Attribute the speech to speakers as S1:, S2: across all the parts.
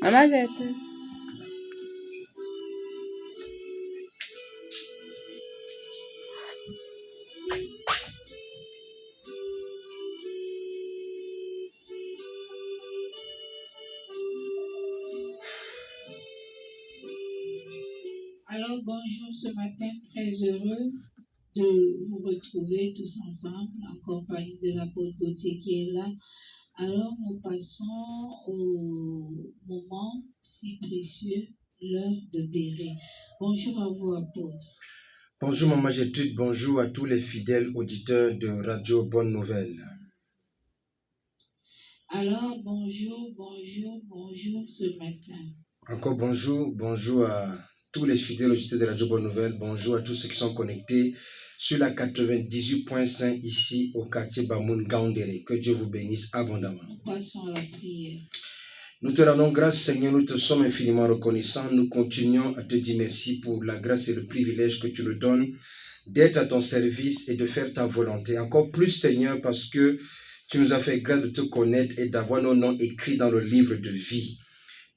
S1: Maman, j'ai été.
S2: Alors bonjour ce matin, très heureux de vous retrouver tous ensemble en compagnie de l'apôtre Gauthier qui est là. Alors nous passons au moment si précieux, l'heure de Béret. Bonjour à vous apôtres.
S3: Bonjour Maman Gertrude, bonjour à tous les fidèles auditeurs de Radio Bonne Nouvelle.
S2: Alors bonjour ce matin.
S3: Encore bonjour à tous les fidèles auditeurs de Radio Bonne Nouvelle, bonjour à tous ceux qui sont connectés sur la 98.5 ici au quartier Bamoun Gaoundéré. Que Dieu vous bénisse abondamment.
S2: Nous passons à la prière.
S3: Nous te rendons grâce Seigneur, nous te sommes infiniment reconnaissants. Nous continuons à te dire merci pour la grâce et le privilège que tu nous donnes d'être à ton service et de faire ta volonté. Encore plus Seigneur parce que tu nous as fait grâce de te connaître et d'avoir nos noms écrits dans le livre de vie.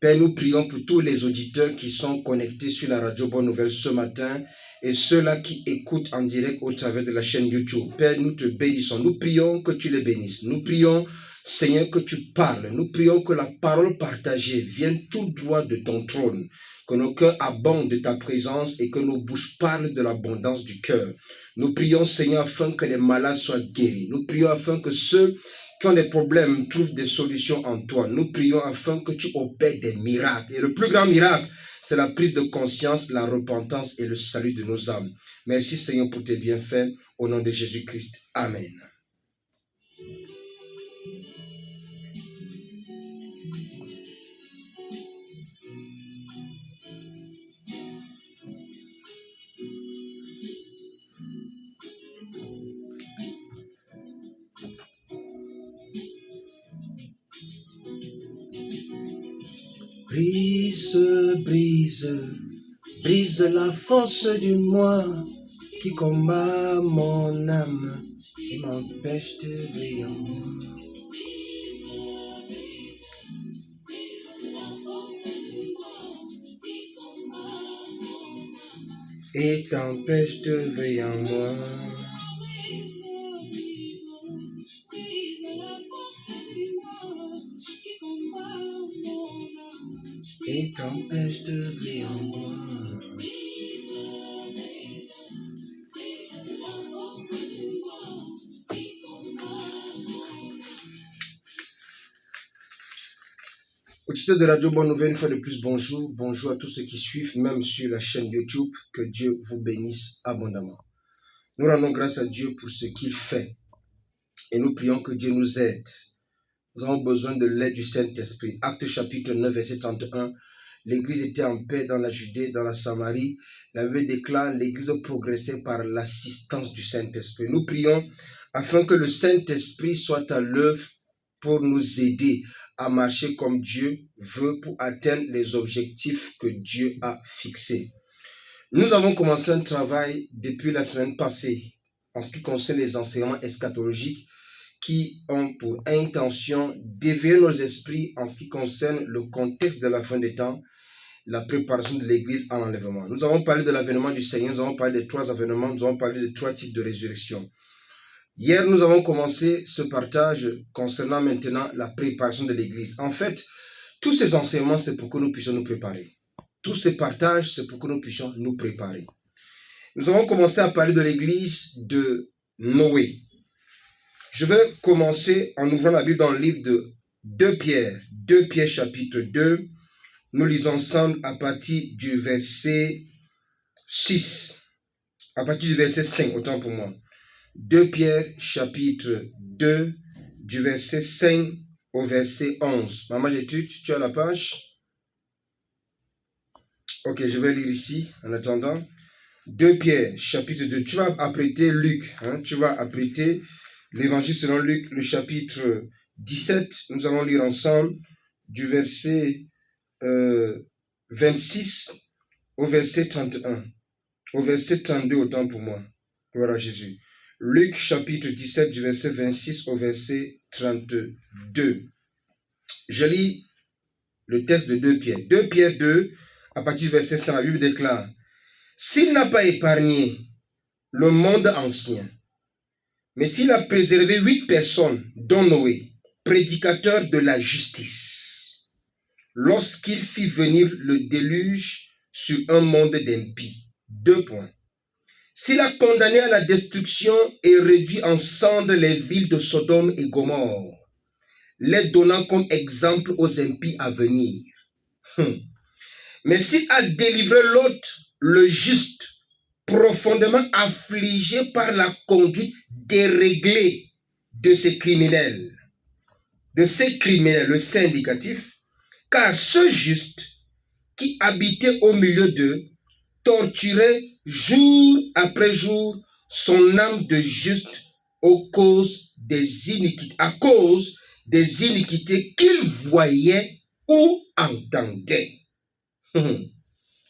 S3: Père, nous prions pour tous les auditeurs qui sont connectés sur la radio Bonne Nouvelle ce matin et ceux-là qui écoutent en direct au travers de la chaîne YouTube. Père, nous te bénissons. Nous prions que tu les bénisses. Nous prions, Seigneur, que tu parles. Nous prions que la parole partagée vienne tout droit de ton trône. Que nos cœurs abondent de ta présence et que nos bouches parlent de l'abondance du cœur. Nous prions, Seigneur, afin que les malades soient guéris. Nous prions afin que ceux qui ont des problèmes trouvent des solutions en toi. Nous prions afin que tu opères des miracles. Et le plus grand miracle, c'est la prise de conscience, la repentance et le salut de nos âmes. Merci Seigneur pour tes bienfaits. Au nom de Jésus-Christ. Amen. Brise la force du moi qui combat mon âme et m'empêche de briller en moi. Et t'empêche de briller en moi. Et t'empêche de briller en moi. Auditeurs de Radio Bonne Nouvelle, une fois de plus, bonjour. Bonjour à tous ceux qui suivent, même sur la chaîne YouTube. Que Dieu vous bénisse abondamment. Nous rendons grâce à Dieu pour ce qu'il fait. Et nous prions que Dieu nous aide. Nous avons besoin de l'aide du Saint-Esprit. Acte chapitre 9, verset 31. L'église était en paix dans la Judée, dans la Samarie. La Bible déclare l'église progressait par l'assistance du Saint-Esprit. Nous prions afin que le Saint-Esprit soit à l'œuvre pour nous aider à marcher comme Dieu veut pour atteindre les objectifs que Dieu a fixés. Nous avons commencé un travail depuis la semaine passée en ce qui concerne les enseignements eschatologiques qui ont pour intention d'éveiller nos esprits en ce qui concerne le contexte de la fin des temps, la préparation de l'Église à l'enlèvement. Nous avons parlé de l'avènement du Seigneur, nous avons parlé des 3 avènements, nous avons parlé de 3 types de résurrection. Hier, nous avons commencé ce partage concernant maintenant la préparation de l'Église. En fait, tous ces enseignements, c'est pour que nous puissions nous préparer. Tous ces partages, c'est pour que nous puissions nous préparer. Nous avons commencé à parler de l'Église de Noé. Je vais commencer en ouvrant la Bible dans le livre de 2 Pierre chapitre 2. Nous lisons ensemble à partir du verset 6. À partir du verset 5, autant pour moi. 2 Pierre chapitre 2, du verset 5 au verset 11. Maman Gertrude, tu as la page? Ok, je vais lire ici en attendant. 2 Pierre chapitre 2. Tu vas apprêter Luc. Tu vas apprêter l'évangile selon Luc, le chapitre 17. Nous allons lire ensemble du verset 26 au verset 31. Au verset 32, autant pour moi. Gloire à Jésus. Luc chapitre 17 du verset 26 au verset 32. Je lis le texte de 2 Pierre. 2 Pierre 2, à partir du verset 5, la Bible déclare, « S'il n'a pas épargné le monde ancien, mais s'il a préservé 8 personnes, dont Noé, prédicateur de la justice, lorsqu'il fit venir le déluge sur un monde d'impies. » 2 points. S'il a condamné à la destruction et réduit en cendres les villes de Sodome et Gomorrhe, les donnant comme exemple aux impies à venir. Mais s'il a délivré Lot, le juste, profondément affligé par la conduite déréglée de ces criminels, le saint indicatif, car ce juste qui habitait au milieu d'eux torturait jour après jour son âme de juste à cause des iniquités qu'il voyait ou entendait.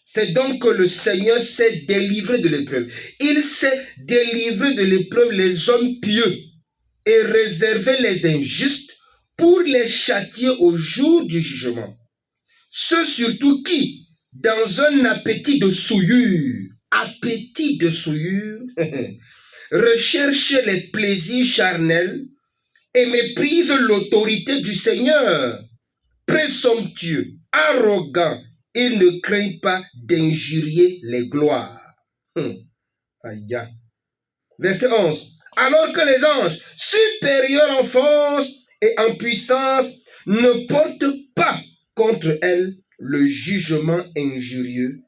S3: C'est donc que le Seigneur s'est délivré de l'épreuve. Il s'est délivré de l'épreuve les hommes pieux et réservé les injustes pour les châtier au jour du jugement. Ceux surtout qui, dans un appétit de souillure, recherchent les plaisirs charnels et méprisent l'autorité du Seigneur. Présomptueux, arrogant, ils ne craignent pas d'injurier les gloires. Aïe. Verset 11. Alors que les anges, supérieurs en force et en puissance, ne portent pas contre elles le jugement injurieux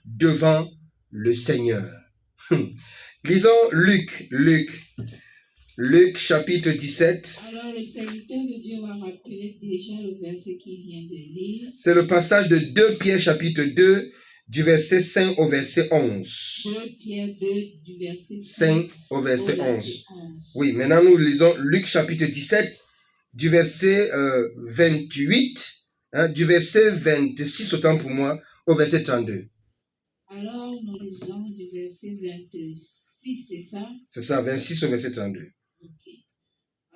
S3: devant le Seigneur. Lisons Luc chapitre 17.
S2: Alors le serviteur de Dieu va rappeler déjà le verset qu'il vient de lire.
S3: C'est le passage de 2 Pierre chapitre 2 du verset 5 au verset 11.
S2: 2 Pierre 2 du verset
S3: 5 au verset 11. Oui, maintenant nous lisons Luc chapitre 17 du verset 28, du verset 26, autant pour moi, au verset 32.
S2: Alors nous lisons du verset 26, c'est ça?
S3: C'est ça, 26 au verset 32.
S2: Ok.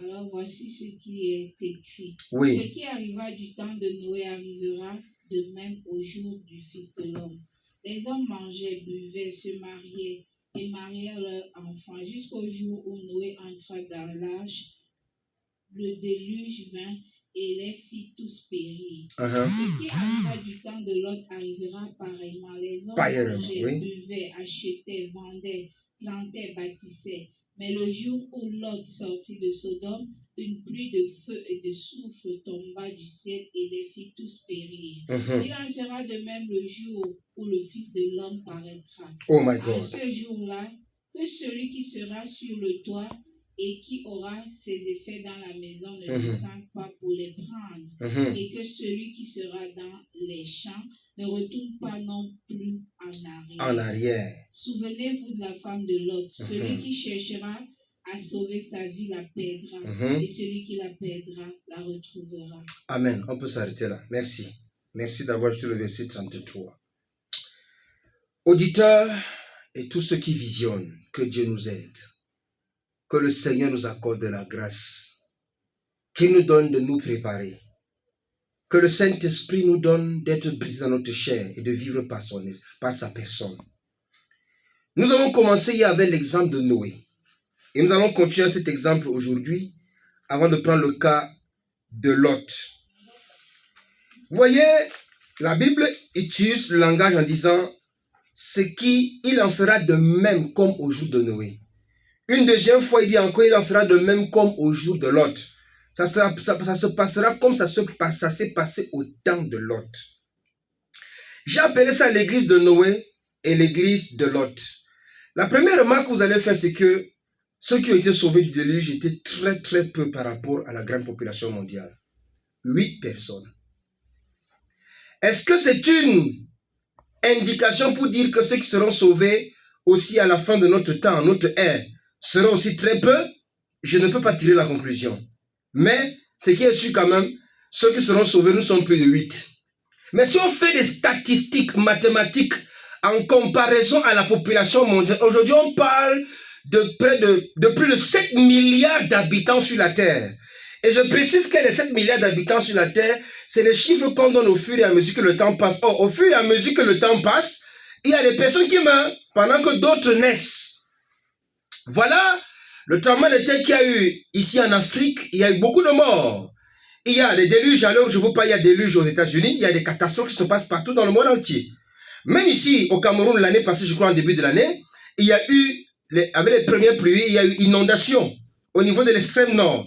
S2: Alors voici ce qui est écrit.
S3: Oui.
S2: Ce qui arriva du temps de Noé arrivera de même au jour du Fils de l'homme. Les hommes mangeaient, buvaient, se mariaient et mariaient leurs enfants jusqu'au jour où Noé entra dans l'arche. Le déluge vint et les fit tous périr. Ce qui arriva du temps de Lot arrivera pareillement. Les hommes mangeaient, buvaient, achetaient, vendaient, plantaient, bâtissaient. Mais le jour où Lot sortit de Sodome, une pluie de feu et de soufre tomba du ciel et les fit tous périr. Il en sera de même le jour où le Fils de l'homme paraîtra.
S3: Oh my God.
S2: À ce jour-là, que celui qui sera sur le toit et qui aura ses effets dans la maison ne descende pas pour les prendre, et que celui qui sera dans les champs ne retourne pas non plus en arrière. Souvenez-vous de la femme de Lot. Celui qui cherchera à sauver sa vie la perdra, et celui qui la perdra la retrouvera. Amen.
S3: On peut s'arrêter là. Merci. Merci d'avoir ajouté le verset 33. Auditeurs et tous ceux qui visionnent, que Dieu nous aide. Que le Seigneur nous accorde de la grâce, qu'il nous donne de nous préparer, que le Saint-Esprit nous donne d'être brisé dans notre chair et de vivre par sa personne. Nous avons commencé hier avec l'exemple de Noé et nous allons continuer cet exemple aujourd'hui avant de prendre le cas de Lot. Vous voyez, la Bible utilise le langage en disant il en sera de même comme au jour de Noé. Une deuxième fois, il dit encore, il en sera de même comme au jour de Lot. Ça se passera comme ça s'est passé au temps de Lot. J'ai appelé ça l'église de Noé et l'église de Lot. La première remarque que vous allez faire, c'est que ceux qui ont été sauvés du déluge étaient très très peu par rapport à la grande population mondiale. 8 personnes. Est-ce que c'est une indication pour dire que ceux qui seront sauvés aussi à la fin de notre temps, notre ère, seront aussi très peu? Je ne peux pas tirer la conclusion. Mais ce qui est sûr quand même, ceux qui seront sauvés, nous sommes plus de 8. Mais si on fait des statistiques mathématiques en comparaison à la population mondiale, aujourd'hui on parle de plus de 7 milliards d'habitants sur la Terre. Et je précise que les 7 milliards d'habitants sur la Terre, c'est les chiffres qu'on donne au fur et à mesure que le temps passe. Or, au fur et à mesure que le temps passe, il y a des personnes qui meurent pendant que d'autres naissent. Voilà le tremblement de terre qu'il y a eu ici en Afrique. Il y a eu beaucoup de morts. Il y a des déluges, alors je ne vous pas, il y a des déluges aux États-Unis. Il y a des catastrophes qui se passent partout dans le monde entier. Même ici, au Cameroun, l'année passée, je crois en début de l'année, il y a eu, avec les premières pluies, il y a eu inondation au niveau de l'extrême nord.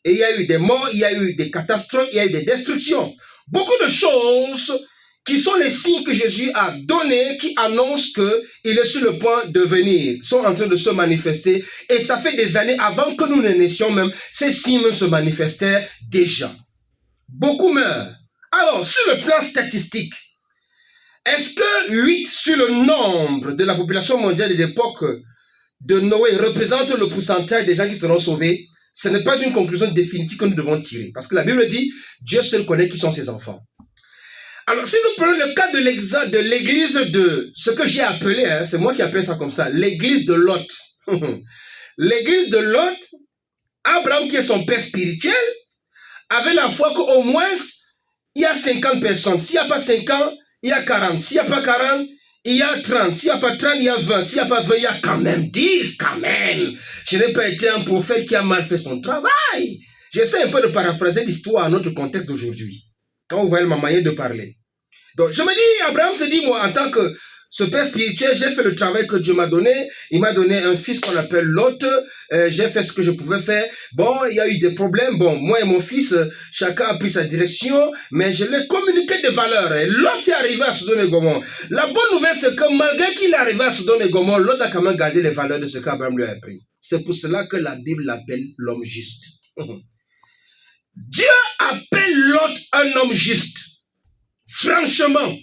S3: Et il y a eu des morts, il y a eu des catastrophes, il y a eu des destructions. Beaucoup de choses qui sont les signes que Jésus a donnés, qui annoncent qu'il est sur le point de venir, sont en train de se manifester. Et ça fait des années, avant que nous ne naissions même, ces signes se manifestaient déjà. Beaucoup meurent. Alors, sur le plan statistique, est-ce que 8 sur le nombre de la population mondiale de l'époque de Noé représente le pourcentage des gens qui seront sauvés? Ce n'est pas une conclusion définitive que nous devons tirer. Parce que la Bible dit, Dieu seul connaît qui sont ses enfants. Alors, si nous prenons le cas de l'église de ce que j'ai appelé, c'est moi qui appelle ça comme ça, l'église de Lot. L'église de Lot, Abraham qui est son père spirituel, avait la foi qu'au moins, il y a 50 personnes. S'il n'y a pas 50, il y a 40. S'il n'y a pas 40, il y a 30. S'il n'y a pas 30, il y a 20. S'il n'y a pas 20, il y a quand même 10, quand même. Je n'ai pas été un prophète qui a mal fait son travail. J'essaie un peu de paraphraser l'histoire à notre contexte d'aujourd'hui. Quand vous voyez ma manière de parler. Donc, je me dis, Abraham se dit, moi, en tant que ce père spirituel, j'ai fait le travail que Dieu m'a donné. Il m'a donné un fils qu'on appelle Lot. J'ai fait ce que je pouvais faire. Bon, il y a eu des problèmes. Bon, moi et mon fils, chacun a pris sa direction, mais je l'ai communiqué des valeurs. Et Lot est arrivé à Sodome et Gomorrhe. La bonne nouvelle, c'est que malgré qu'il est arrivé à Sodome et Gomorrhe, Lot a quand même gardé les valeurs de ce qu'Abraham lui a appris. C'est pour cela que la Bible l'appelle l'homme juste. Dieu appelle Lot un homme juste. Franchement.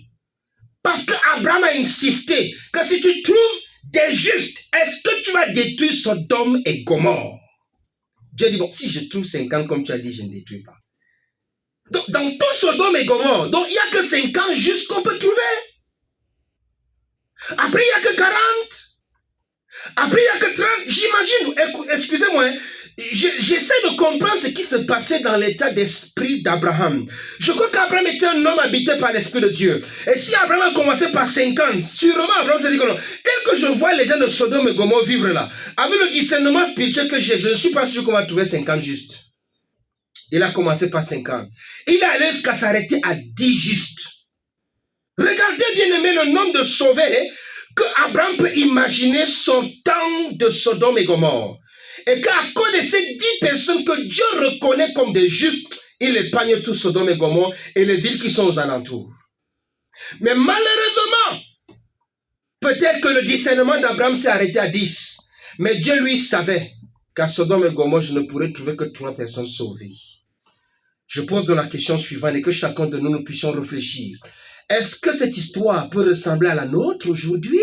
S3: Parce qu'Abraham a insisté que si tu trouves des justes, est-ce que tu vas détruire Sodome et Gomorrhe? Dieu dit, bon, si je trouve 50 comme tu as dit, je ne détruis pas. Donc, dans tout Sodome et Gomorrhe, donc il n'y a que 50 justes qu'on peut trouver. Après, il n'y a que 40. Après, il n'y a que 30. J'imagine, excusez-moi, j'essaie de comprendre ce qui se passait dans l'état d'esprit d'Abraham. Je crois qu'Abraham était un homme habité par l'Esprit de Dieu. Et si Abraham a commencé par 50, sûrement Abraham s'est dit que non. Tel que je vois les gens de Sodome et Gomorrhe vivre là, avec le discernement spirituel que j'ai, je ne suis pas sûr qu'on va trouver 50 justes. Il a commencé par 50. Il est allé jusqu'à s'arrêter à 10 justes. Regardez bien aimé le nombre de sauvés que Abraham peut imaginer son temps de Sodome et Gomorrhe. Et qu'à cause de ces 10 personnes que Dieu reconnaît comme des justes, il épargne tout Sodome et Gomorrhe et les villes qui sont aux alentours. Mais malheureusement, peut-être que le discernement d'Abraham s'est arrêté à 10. Mais Dieu lui savait qu'à Sodome et Gomorrhe, je ne pourrais trouver que 3 personnes sauvées. Je pose donc la question suivante et que chacun de nous puissions réfléchir. Est-ce que cette histoire peut ressembler à la nôtre aujourd'hui?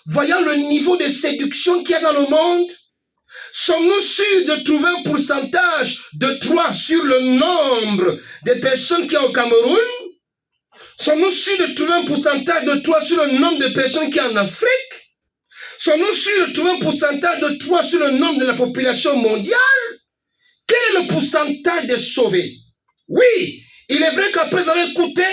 S3: Voyant le niveau de séduction qu'il y a dans le monde, sommes-nous sûrs de trouver un pourcentage de 3 sur le nombre des personnes qu'il y a au Cameroun? Sommes-nous sûrs de trouver un pourcentage de 3 sur le nombre de personnes qu'il y a en Afrique? Sommes-nous sûrs de trouver un pourcentage de 3 sur le nombre de la population mondiale? Quel est le pourcentage des sauvés? Oui, il est vrai qu'après avoir écouté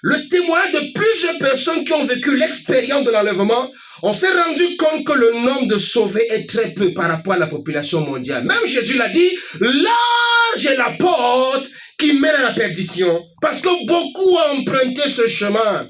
S3: le témoignage de plusieurs personnes qui ont vécu l'expérience de l'enlèvement, on s'est rendu compte que le nombre de sauvés est très peu par rapport à la population mondiale. Même Jésus l'a dit, large est la porte qui mène à la perdition. Parce que beaucoup ont emprunté ce chemin.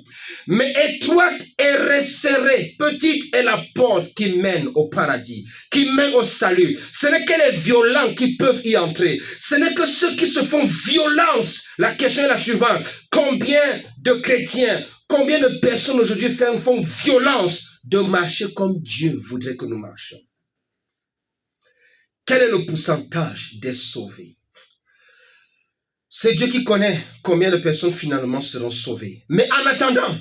S3: Mais étroite et resserrée, petite est la porte qui mène au paradis, qui mène au salut. Ce n'est que les violents qui peuvent y entrer. Ce n'est que ceux qui se font violence. La question est la suivante. Combien de chrétiens, combien de personnes aujourd'hui font violence de marcher comme Dieu voudrait que nous marchions? Quel est le pourcentage des sauvés? C'est Dieu qui connaît combien de personnes finalement seront sauvées. Mais en attendant,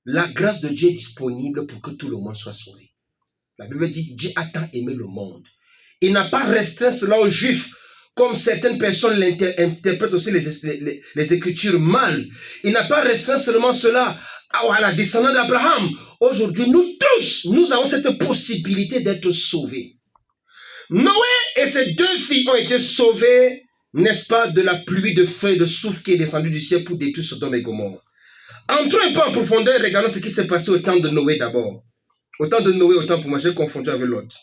S3: la grâce de Dieu est disponible pour que tout le monde soit sauvé. La Bible dit, Dieu a tant aimé le monde. Il n'a pas restreint cela aux Juifs, comme certaines personnes interprètent aussi les Écritures mal. Il n'a pas restreint seulement cela à la descendance d'Abraham. Aujourd'hui, nous tous, nous avons cette possibilité d'être sauvés. Noé et ses 2 filles ont été sauvés, n'est-ce pas, de la pluie de feu et de soufre qui est descendue du ciel pour détruire Sodome et Gomorrhe. Entrons un peu en profondeur, regardons ce qui s'est passé au temps de Noé d'abord. Au temps de Noé, au temps pour moi, j'ai confondu avec l'autre.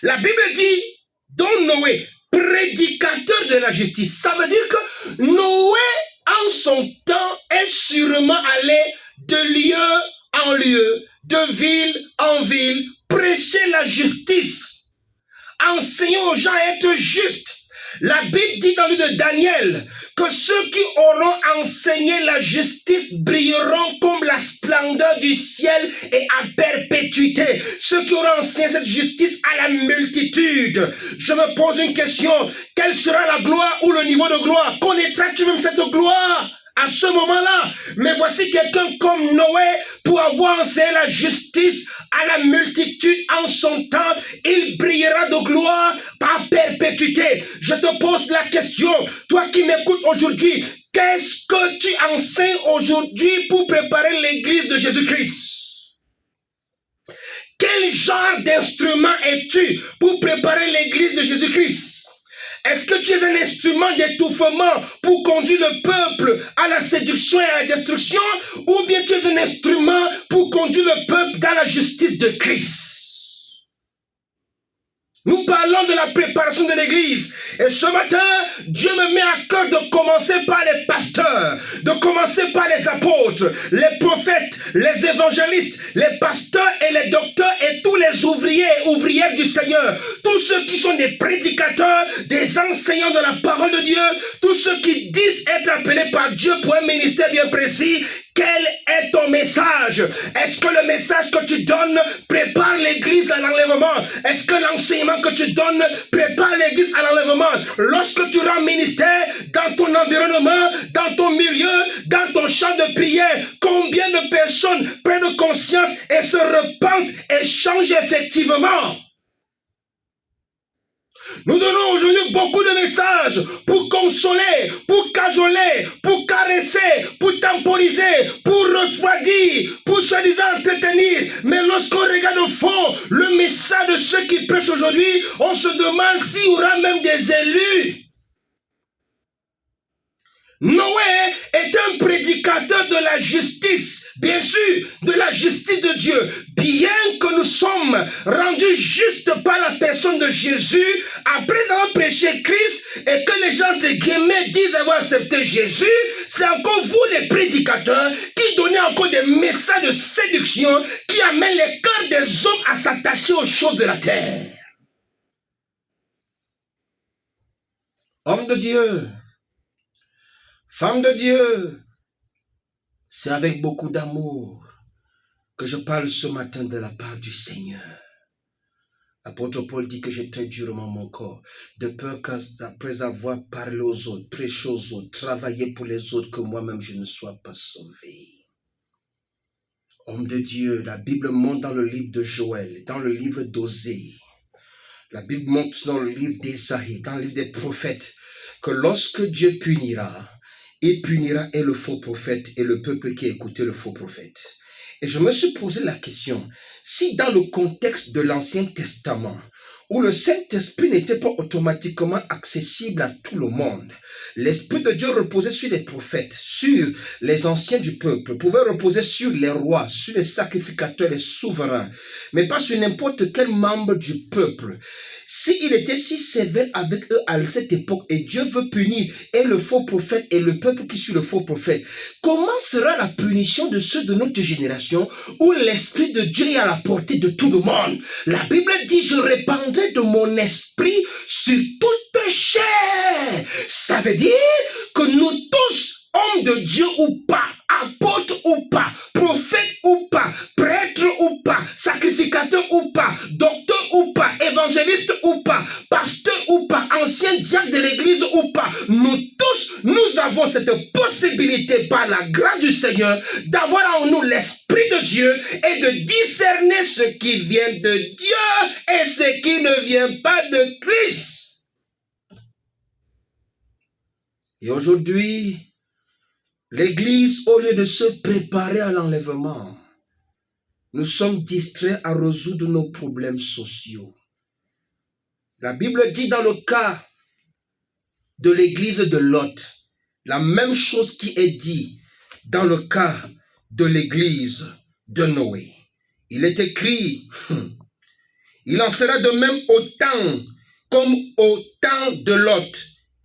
S3: La Bible dit, dont Noé, prédicateur de la justice, ça veut dire que Noé, en son temps, est sûrement allé de lieu en lieu, de ville en ville, prêcher la justice, enseigner aux gens à être justes. La Bible dit dans le livre de Daniel que ceux qui auront enseigné la justice brilleront comme la splendeur du ciel et à perpétuité. Ceux qui auront enseigné cette justice à la multitude. Je me pose une question. Quelle sera la gloire ou le niveau de gloire? Connaîtras-tu même cette gloire à ce moment-là? Mais voici quelqu'un comme Noé, pour avoir enseigné la justice à la multitude en son temps, il brillera de gloire à perpétuité. Je te pose la question, toi qui m'écoutes aujourd'hui, qu'est-ce que tu enseignes aujourd'hui pour préparer l'église de Jésus-Christ? Quel genre d'instrument es-tu pour préparer l'église de Jésus-Christ? Est-ce que tu es un instrument d'étouffement pour conduire le peuple à la séduction et à la destruction, ou bien tu es un instrument pour conduire le peuple dans la justice de Christ? Nous parlons de la préparation de l'église. Et ce matin, Dieu me met à cœur de commencer par les pasteurs, de commencer par les apôtres, les prophètes, les évangélistes, les pasteurs et les docteurs et tous les ouvriers et ouvrières du Seigneur. Tous ceux qui sont des prédicateurs, des enseignants de la parole de Dieu, tous ceux qui disent être appelés par Dieu pour un ministère bien précis. Quel est ton message? Est-ce que le message que tu donnes prépare l'église à l'enlèvement? Est-ce que l'enseignement que tu donnes prépare l'église à l'enlèvement? Lorsque tu rends ministère dans ton environnement, dans ton milieu, dans ton champ de prière, combien de personnes prennent conscience et se repentent et changent effectivement? Nous donnons aujourd'hui beaucoup de messages pour consoler, pour cajoler, pour caresser, pour temporiser, pour refroidir, pour soi-disant entretenir. Mais lorsqu'on regarde au fond le message de ceux qui prêchent aujourd'hui, on se demande s'il y aura même des élus. Noé est un prédicateur de la justice, bien sûr, de la justice de Dieu. Bien que nous sommes rendus justes par la personne de Jésus, après avoir prêché Christ et que les gens, entre guillemets, disent avoir accepté Jésus, c'est encore vous les prédicateurs qui donnez encore des messages de séduction qui amènent les cœurs des hommes à s'attacher aux choses de la terre. Homme de Dieu, femme de Dieu, c'est avec beaucoup d'amour que je parle ce matin de la part du Seigneur. L'apôtre Paul dit que j'ai très durement mon corps, de peur qu'après avoir parlé aux autres, prêché aux autres, travaillé pour les autres, que moi-même je ne sois pas sauvé. Homme de Dieu, la Bible montre dans le livre de Joël, dans le livre d'Osée, la Bible montre dans le livre d'Ésaïe, dans le livre des prophètes, que lorsque Dieu punira, il punira et le faux prophète et le peuple qui a écouté le faux prophète. Et je me suis posé la question, si dans le contexte de l'Ancien Testament, où le Saint-Esprit n'était pas automatiquement accessible à tout le monde, l'Esprit de Dieu reposait sur les prophètes, sur les anciens du peuple, pouvait reposer sur les rois, sur les sacrificateurs, les souverains, mais pas sur n'importe quel membre du peuple. S'il était si sévère avec eux à cette époque et Dieu veut punir et le faux prophète et le peuple qui suit le faux prophète, comment sera la punition de ceux de notre génération où l'Esprit de Dieu est à la portée de tout le monde? La Bible dit, je répandrai de mon esprit sur toute chair. Ça veut dire que nous tous, hommes de Dieu ou pas, apôtres ou pas, prophètes ou pas, prêtres ou pas, sacrificateurs ou pas, docteurs ou pas, évangélistes ou pas, pasteurs ou pas, anciens diacres de l'église ou pas, nous tous, nous avons cette possibilité par la grâce du Seigneur d'avoir en nous l'Esprit de Dieu et de discerner ce qui vient de Dieu et ce qui ne vient pas de Christ. Et aujourd'hui, l'Église, au lieu de se préparer à l'enlèvement, nous sommes distraits à résoudre nos problèmes sociaux. La Bible dit dans le cas de l'église de Lot, la même chose qui est dit dans le cas de l'église de Noé. Il est écrit, il en sera de même au temps comme au temps de Lot.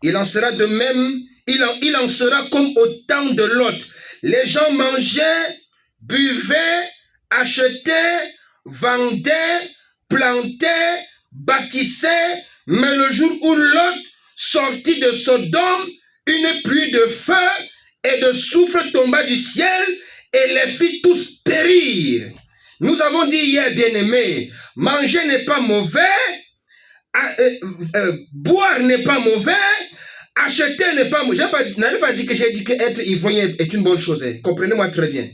S3: Il en sera de même, il en sera comme au temps de Lot. Les gens mangeaient, buvaient, achetaient, vendaient, plantaient, bâtissaient, mais le jour où Lot sortit de Sodome, une pluie de feu et de soufre tomba du ciel et les fit tous périr. Nous avons dit hier, bien-aimés, manger n'est pas mauvais, boire n'est pas mauvais, acheter n'est pas mauvais. Je n'avais pas dit que j'ai dit qu'être ivoirien est une bonne chose. Comprenez-moi très bien.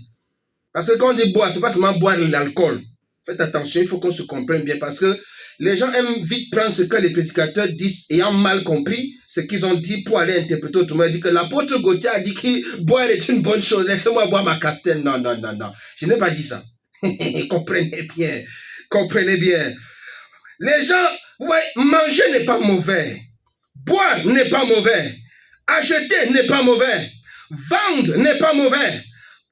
S3: Parce que quand on dit boire, ce n'est pas seulement boire l'alcool. Faites attention, il faut qu'on se comprenne bien parce que les gens aiment vite prendre ce que les prédicateurs disent ayant mal compris ce qu'ils ont dit pour aller interpréter autrement. Il dit que l'apôtre Gauthier a dit que boire est une bonne chose. Laissez-moi boire ma castelle. Non, non, non, non. Je n'ai pas dit ça. Comprenez bien. Comprenez bien. Les gens, vous voyez, manger n'est pas mauvais. Boire n'est pas mauvais. Acheter n'est pas mauvais. Vendre n'est pas mauvais.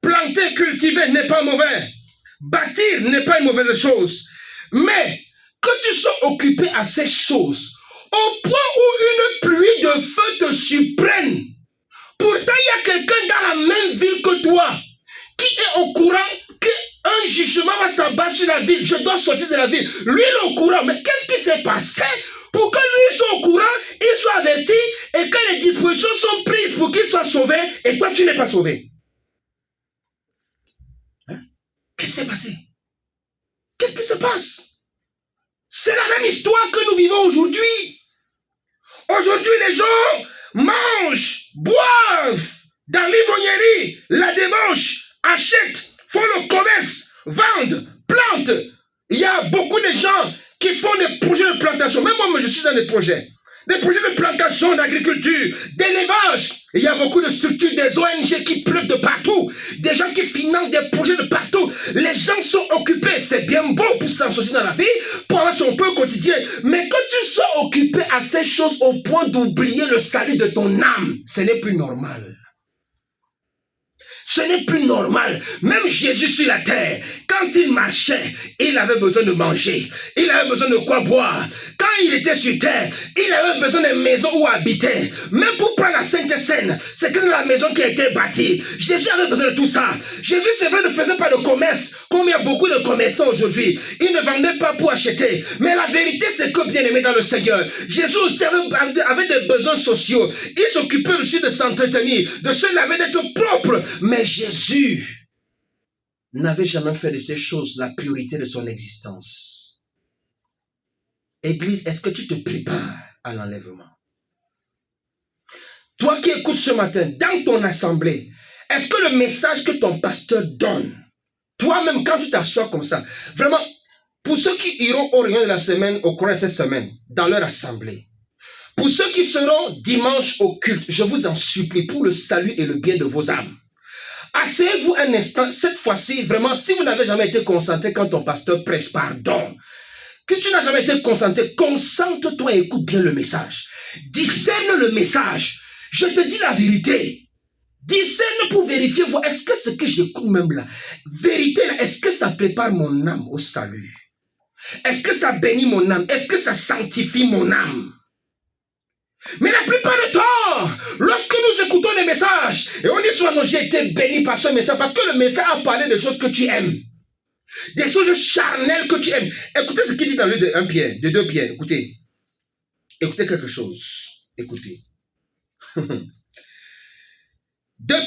S3: Planter, cultiver n'est pas mauvais. Bâtir n'est pas une mauvaise chose. Mais que tu sois occupé à ces choses, au point où une pluie de feu te surprenne. Pourtant, il y a quelqu'un dans la même ville que toi qui est au courant qu'un jugement va s'abattre sur la ville. Je dois sortir de la ville. Lui, il est au courant. Mais qu'est-ce qui s'est passé pour que lui soit au courant, il soit averti et que les dispositions sont prises pour qu'il soit sauvé et toi, tu n'es pas sauvé? Hein? Qu'est-ce qui s'est passé? Qu'est-ce qui se passe? C'est la même histoire que nous vivons aujourd'hui. Aujourd'hui, les gens mangent, boivent dans l'ivrognerie, la débauche, achètent, font le commerce, vendent, plantent. Il y a beaucoup de gens qui font des projets de plantation. Même moi, je suis dans des projets. Des projets de plantation, d'agriculture, d'élevage. Il y a beaucoup de structures, des ONG qui pleuvent de partout. Des gens qui financent des projets de partout. Les gens sont occupés. C'est bien beau pour s'en sortir dans la vie, pour avoir son peu quotidien. Mais que tu sois occupé à ces choses au point d'oublier le salut de ton âme, ce n'est plus normal. Ce n'est plus normal. Même Jésus sur la terre, quand il marchait, il avait besoin de manger. Il avait besoin de quoi boire. Quand il était sur terre, il avait besoin d'une maison où habiter. Même pour prendre la Sainte Seine, c'était dans la maison qui a été bâtie. Jésus avait besoin de tout ça. Jésus, c'est vrai, ne faisait pas de commerce, comme il y a beaucoup de commerçants aujourd'hui. Il ne vendait pas pour acheter. Mais la vérité, c'est que, bien aimé dans le Seigneur, Jésus aussi avait des besoins sociaux. Il s'occupait aussi de s'entretenir, de se laver, d'être propre. Mais Jésus n'avait jamais fait de ces choses la priorité de son existence. Église, est-ce que tu te prépares à l'enlèvement? Toi qui écoutes ce matin, dans ton assemblée, est-ce que le message que ton pasteur donne, toi-même quand tu t'assois comme ça, vraiment, pour ceux qui iront au réunion de la semaine, au cours de cette semaine, dans leur assemblée, pour ceux qui seront dimanche au culte, je vous en supplie, pour le salut et le bien de vos âmes, asseyez-vous un instant, cette fois-ci, vraiment, si vous n'avez jamais été concentré quand ton pasteur prêche, pardon, que tu n'as jamais été concentré, concentre-toi et écoute bien le message. Discerne le message. Je te dis la vérité. Discerne pour vérifier, voir, est-ce que ce que j'écoute même là, vérité là, est-ce que ça prépare mon âme au salut? Est-ce que ça bénit mon âme? Est-ce que ça sanctifie mon âme? Mais la plupart du temps, lorsque nous écoutons des messages, et on dit soit non, j'ai été béni par ce message, parce que le message a parlé de choses que tu aimes, des choses charnelles que tu aimes. Écoutez ce qu'il dit dans le livre de 1 Pierre, de 2 Pierre, écoutez. Écoutez quelque chose. Écoutez. 2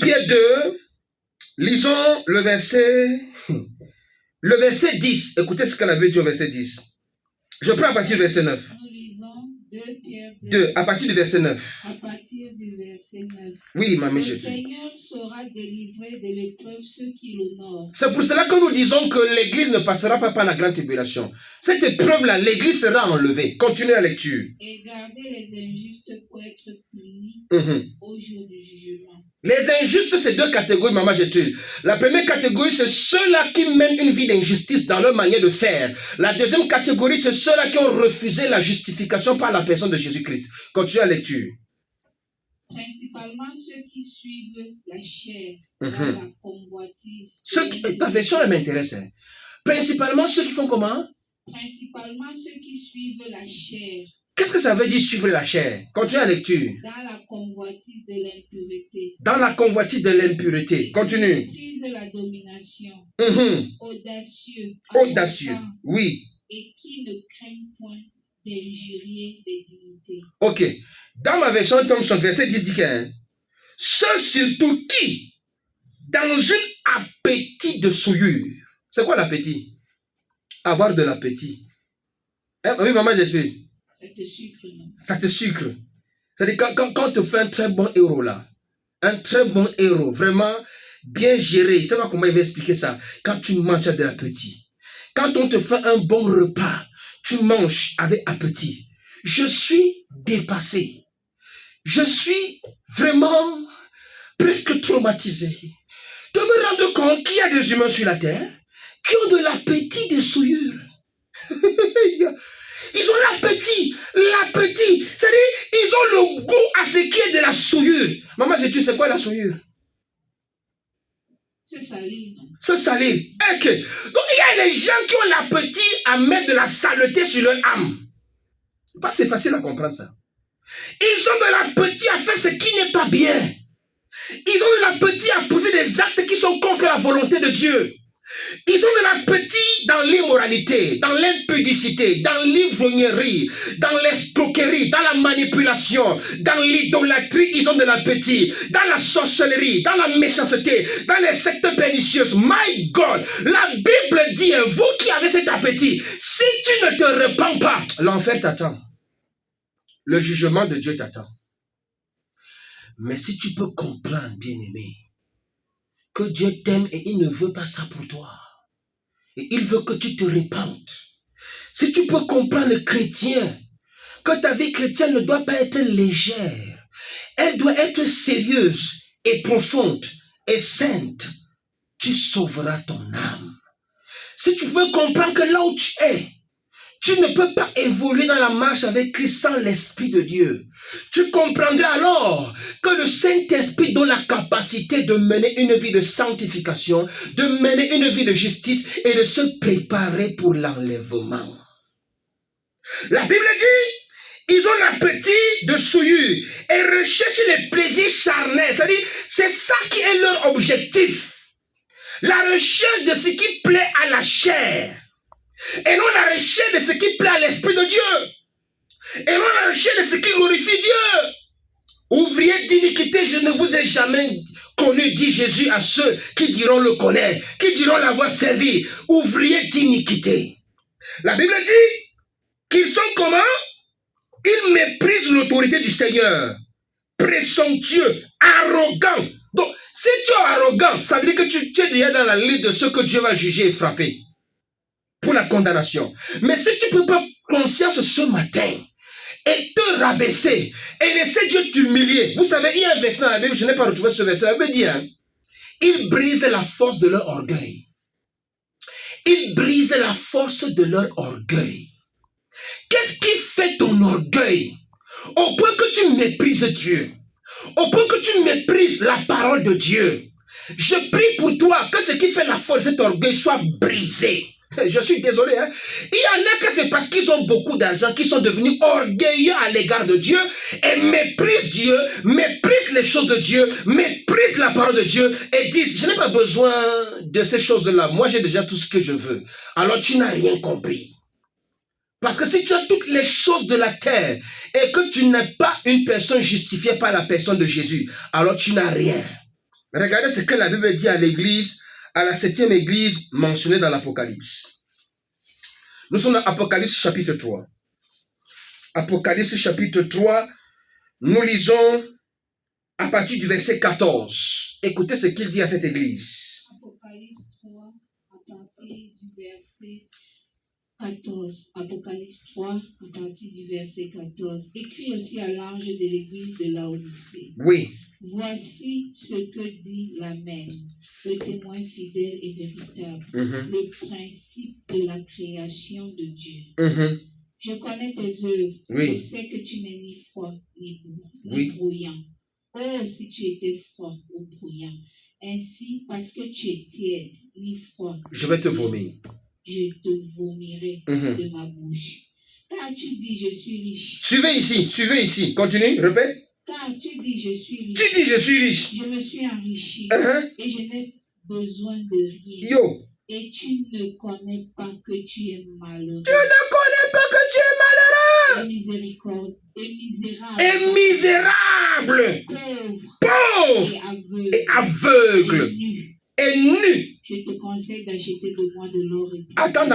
S3: Pierre 2, lisons le verset 10. Écoutez ce qu'elle avait dit au verset 10. Je prends à partir du verset 9.
S2: 2 Pierre
S3: 2, à partir du verset 9.
S2: À partir du verset 9.
S3: Oui, maman,
S2: Le Seigneur saura délivrer de l'épreuve ceux qui l'honorent.
S3: C'est pour cela que nous disons que l'Église ne passera pas par la grande tribulation. Cette épreuve-là, l'Église sera enlevée. Continuez la lecture.
S2: Et garder les injustes pour être punis au jour du jugement.
S3: Les injustes, c'est deux catégories, maman Gertrude. La première catégorie, c'est ceux-là qui mènent une vie d'injustice dans leur manière de faire. La deuxième catégorie, c'est ceux-là qui ont refusé la justification par la personne de Jésus-Christ. Continue la lecture.
S2: Principalement ceux qui suivent la chair dans la convoitise.
S3: Ta version, elle m'intéresse. Hein. Principalement ceux qui font comment?
S2: Principalement ceux qui suivent la chair.
S3: Qu'est-ce que ça veut dire suivre la chair? Continue la lecture.
S2: Dans la convoitise de l'impureté.
S3: Dans la convoitise de l'impureté. Continue.
S2: Qui méprisent la domination. Audacieux.
S3: Audacieux. Oui.
S2: Et qui ne craignent point d'injurier des dignités.
S3: Ok. Dans ma version, Thomson, verset 10 dit que ceux surtout qui, dans un appétit de souillure. C'est quoi l'appétit? Avoir de l'appétit. Hein? Oui, maman, j'ai dit.
S2: Ça te sucre, non?
S3: Ça te sucre. C'est-à-dire quand tu fais un très bon héros là, un très bon héros, vraiment bien géré, je ne sais pas comment il va expliquer ça. Quand tu manges, tu as de l'appétit. Quand on te fait un bon repas, tu manges avec appétit. Je suis dépassé. Je suis vraiment presque traumatisé de me rendre compte qu'il y a des humains sur la terre qui ont de l'appétit des souillures. Ils ont l'appétit. C'est-à-dire, ils ont le goût à ce qui est de la souillure. Maman, tu sais quoi la souillure?
S2: Se salir, non?
S3: Se salir. Ok. Donc, il y a des gens qui ont l'appétit à mettre de la saleté sur leur âme. C'est facile à comprendre ça. Ils ont de l'appétit à faire ce qui n'est pas bien. Ils ont de l'appétit à poser des actes qui sont contre la volonté de Dieu. Ils ont de l'appétit dans l'immoralité, dans l'impudicité, dans l'ivrognerie, dans l'escroquerie, dans la manipulation, dans l'idolâtrie, ils ont de l'appétit, dans la sorcellerie, dans la méchanceté, dans les sectes pernicieuses. My God, la Bible dit, vous qui avez cet appétit, si tu ne te repens pas, l'enfer t'attend. Le jugement de Dieu t'attend. Mais si tu peux comprendre, bien-aimé, que Dieu t'aime et il ne veut pas ça pour toi. Et il veut que tu te répandes. Si tu peux comprendre, chrétien, que ta vie chrétienne ne doit pas être légère. Elle doit être sérieuse et profonde et sainte. Tu sauveras ton âme. Si tu veux comprendre que là où tu es, tu ne peux pas évoluer dans la marche avec Christ sans l'Esprit de Dieu. Tu comprendras alors que le Saint-Esprit donne la capacité de mener une vie de sanctification, de mener une vie de justice et de se préparer pour l'enlèvement. La Bible dit, ils ont l'appétit de souillure et recherchent les plaisirs charnels. C'est-à-dire, c'est ça qui est leur objectif. La recherche de ce qui plaît à la chair. Et non la recherche de ce qui plaît à l'Esprit de Dieu. Et non la recherche de ce qui glorifie Dieu. Ouvriers d'iniquité, je ne vous ai jamais connu, dit Jésus à ceux qui diront le connaître, qui diront l'avoir servi. Ouvriers d'iniquité. La Bible dit qu'ils sont comment? Ils méprisent l'autorité du Seigneur. Présomptueux, arrogants. Donc, si tu es arrogant, ça veut dire que tu es déjà dans la liste de ceux que Dieu va juger et frapper pour la condamnation. Mais si tu peux prendre conscience ce matin et te rabaisser et laisser Dieu t'humilier. Vous savez, il y a un verset dans la Bible, je n'ai pas retrouvé ce verset, ça veut dire, hein, ils brisent la force de leur orgueil. Ils brisent la force de leur orgueil. Qu'est-ce qui fait ton orgueil? Au point que tu méprises Dieu. Au point que tu méprises la parole de Dieu. Je prie pour toi que ce qui fait la force de cet orgueil soit brisé. Je suis désolé. Hein? Il y en a que c'est parce qu'ils ont beaucoup d'argent qu'ils sont devenus orgueilleux à l'égard de Dieu et méprisent Dieu, méprisent les choses de Dieu, méprisent la parole de Dieu et disent, je n'ai pas besoin de ces choses-là. Moi, j'ai déjà tout ce que je veux. Alors, tu n'as rien compris. Parce que si tu as toutes les choses de la terre et que tu n'es pas une personne justifiée par la personne de Jésus, alors tu n'as rien. Regardez ce que la Bible dit à l'église, à la 7e église mentionnée dans l'Apocalypse. Nous sommes dans Apocalypse chapitre 3. Apocalypse chapitre 3, nous lisons à partir du verset 14. Écoutez ce qu'il dit à cette église.
S2: Apocalypse 3, à partir du verset 14. Apocalypse 3, à partir du verset 14. Écrit aussi à l'ange de l'église de Laodicée.
S3: Oui.
S2: Voici ce que dit l'Amen, le témoin fidèle et véritable, le principe de la création de Dieu. Je connais tes œuvres.
S3: Oui.
S2: Je sais que tu n'es ni froid ni
S3: Oui.
S2: bruyant. Oh, si tu étais froid ou bruyant. Ainsi, parce que tu es tiède ni froid,
S3: Je vais te vomir.
S2: je te vomirai de ma bouche. Car tu dis, je suis riche.
S3: Suivez ici. Continue, répète.
S2: Car tu dis, je suis riche.
S3: Tu dis, je suis riche.
S2: Je me suis enrichi et je n'ai besoin de rien.
S3: Yo.
S2: Et tu ne connais pas que tu es malheureux.
S3: Tu ne connais pas que tu es malheureux.
S2: Et miséricorde, et misérable.
S3: Et misérable. Pauvre.
S2: Et
S3: aveugle. Et nu.
S2: Je te conseille d'acheter de moi de l'or et du
S3: Attends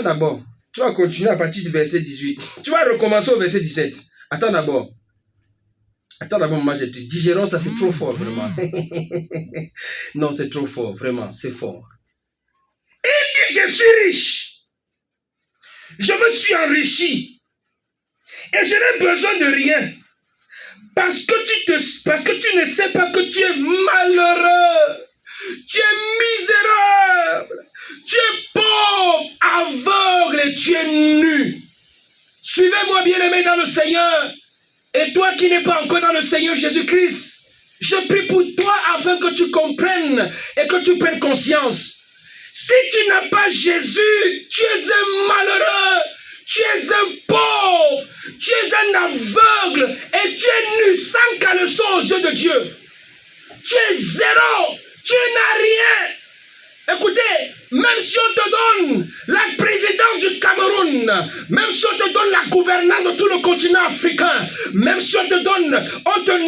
S3: d'abord. Tu vas continuer à partir du verset 18. Tu vas recommencer au verset 17. Attends d'abord, moi je te dis, Jérôme, ça c'est trop fort, vraiment. Non, c'est trop fort, vraiment, c'est fort. Il dit, je suis riche. Je me suis enrichi. Et je n'ai besoin de rien. Parce que tu ne sais pas que tu es malheureux. Tu es misérable. Tu es pauvre, aveugle et tu es nu. Suivez-moi, bien-aimé dans le Seigneur. Et toi qui n'es pas encore dans le Seigneur Jésus-Christ, je prie pour toi afin que tu comprennes et que tu prennes conscience. Si tu n'as pas Jésus, tu es un malheureux, tu es un pauvre, tu es un aveugle et tu es nu sans caleçon aux yeux de Dieu. Tu es zéro, tu n'as rien. Écoutez, même si on te donne la présidence du Cameroun, même si on te donne la gouvernance de tout le continent africain, même si on te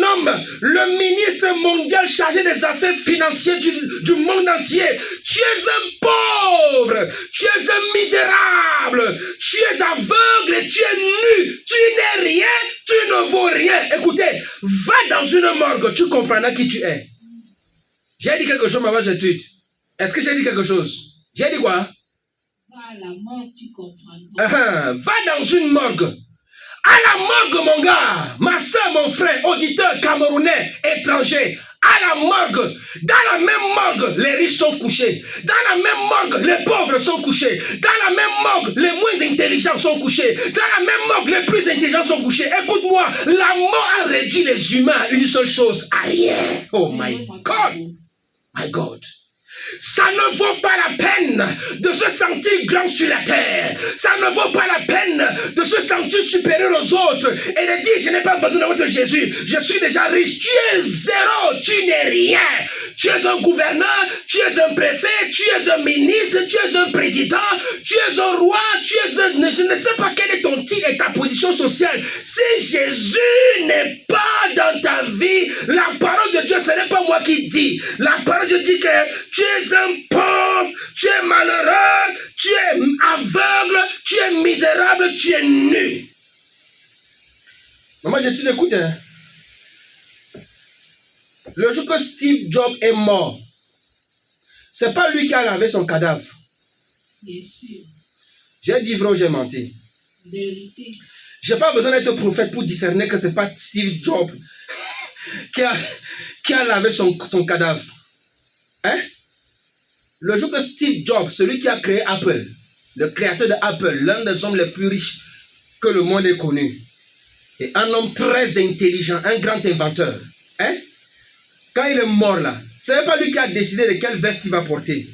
S3: nomme le ministre mondial chargé des affaires financières du monde entier, tu es un pauvre, tu es un misérable, tu es aveugle et tu es nu, tu n'es rien, tu ne vaux rien. Écoutez, va dans une morgue, tu comprendras qui tu es. J'ai dit quelque chose, maman, j'étude. Est-ce que j'ai dit quelque chose? J'ai dit quoi?
S2: Va à la morgue, tu comprendras.
S3: Va dans une morgue. À la morgue, mon gars, ma soeur, mon frère, auditeur camerounais, étranger. À la morgue, dans la même morgue, les riches sont couchés. Dans la même morgue, les pauvres sont couchés. Dans la même morgue, les moins intelligents sont couchés. Dans la même morgue, les plus intelligents sont couchés. Écoute-moi, la mort a réduit les humains à une seule chose, à rien. Oh my God. My God. Ça ne vaut pas la peine de se sentir grand sur la terre. Ça ne vaut pas la peine de se sentir supérieur aux autres et de dire je n'ai pas besoin de votre Jésus. Je suis déjà riche. Tu es zéro. Tu n'es rien. Tu es un gouverneur. Tu es un préfet. Tu es un ministre. Tu es un président. Tu es un roi. Tu es un... Je ne sais pas quel est ton titre et ta position sociale. Si Jésus n'est pas dans ta vie, la parole de Dieu, ce n'est pas moi qui dis. La parole de Dieu dit que tu es un pauvre, tu es malheureux, tu es aveugle, tu es misérable, tu es nu. Maman, tu l'écoutes, hein? Le jour que Steve Jobs est mort, c'est pas lui qui a lavé son cadavre.
S2: Bien sûr.
S3: J'ai dit vrai ou j'ai menti?
S2: Vérité.
S3: J'ai pas besoin d'être prophète pour discerner que c'est pas Steve Jobs qui a lavé son cadavre. Hein? Le jour que Steve Jobs, celui qui a créé Apple, le créateur de Apple, l'un des hommes les plus riches que le monde ait connu, et un homme très intelligent, un grand inventeur, hein? Quand il est mort là, ce n'est pas lui qui a décidé de quelle veste il va porter.